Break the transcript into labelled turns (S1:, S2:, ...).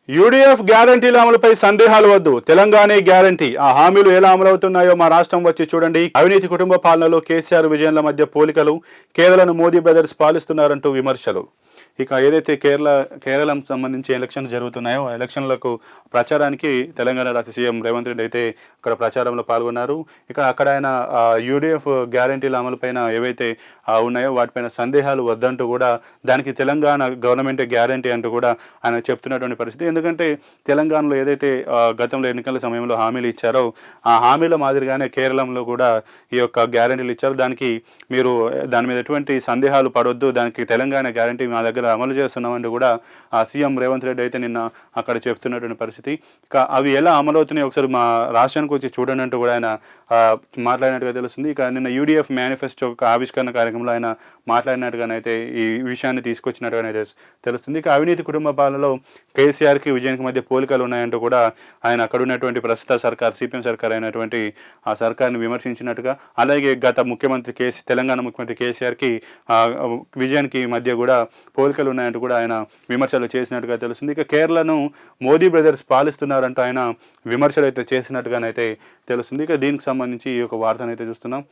S1: UDF గ్యారంటీల అమలుపై సందేహాలు వద్దు, తెలంగాణ గ్యారంటీ. ఆ హామీలు ఎలా అమలవుతున్నాయో మా రాష్ట్రం వచ్చి చూడండి. అవినీతి కుటుంబ పాలనలో కేసీఆర్ విజయంల మధ్య పోలికలు, కేరళను మోదీ బ్రదర్స్ పాలిస్తున్నారంటూ విమర్శలు. ఇక ఏదైతే కేరళం సంబంధించి ఎలక్షన్స్ జరుగుతున్నాయో ఆ ఎలక్షన్లకు ప్రచారానికి తెలంగాణ రాష్ట్ర సీఎం రేవంత్ రెడ్డి అయితే అక్కడ ప్రచారంలో పాల్గొన్నారు. ఇక అక్కడ ఆయన యూడీఎఫ్ గ్యారంటీల అమలుపైన ఏవైతే ఉన్నాయో వాటిపైన సందేహాలు వద్దంటూ కూడా దానికి తెలంగాణ గవర్నమెంట్ గ్యారంటీ అంటూ కూడా ఆయన చెప్తున్నటువంటి పరిస్థితి. ఎందుకంటే తెలంగాణలో ఏదైతే గతంలో ఎన్నికల సమయంలో హామీలు ఇచ్చారో ఆ హామీల మాదిరిగానే కేరళంలో కూడా ఈ యొక్క గ్యారంటీలు ఇచ్చారు. దాని మీద ఎటువంటి సందేహాలు పడొద్దు, దానికి తెలంగాణ గ్యారంటీ మా దగ్గర అమలు చేస్తున్నామంటూ కూడా ఆ సీఎం రేవంత్ రెడ్డి అయితే నిన్న అక్కడ చెప్తున్నటువంటి పరిస్థితి. ఇక అవి ఎలా అమలవుతున్నాయి ఒకసారి మా రాష్ట్రానికి వచ్చి చూడండి అంటూ కూడా ఆయన మాట్లాడినట్టుగా తెలుస్తుంది. ఇక నిన్న యూడీఎఫ్ మేనిఫెస్టో ఆవిష్కరణ కార్యక్రమంలో ఆయన మాట్లాడినట్టుగానైతే ఈ విషయాన్ని తీసుకొచ్చినట్టుగానైతే తెలుస్తుంది. ఇక అవినీతి కుటుంబ పాలనలో కేసీఆర్కి విజయానికి మధ్య పోలికలు ఉన్నాయంటూ కూడా ఆయన అక్కడ ఉన్నటువంటి ప్రస్తుత సర్కార్ సిపిఎం సర్కార్ అయినటువంటి ఆ సర్కార్ని విమర్శించినట్టుగా, అలాగే గత తెలంగాణ ముఖ్యమంత్రి కేసీఆర్కి విజయానికి మధ్య కూడా పోలికలు ఉన్నాయంటూ కూడా ఆయన విమర్శలు చేసినట్టుగా తెలుస్తుంది. ఇక కేరళను మోదీ బ్రదర్స్ పాలిస్తున్నారంటూ ఆయన విమర్శలు అయితే చేసినట్టుగానైతే తెలుస్తుంది. ఇక దీనికి సంబంధించి ఈ యొక్క వార్తనైతే చూస్తున్నాం.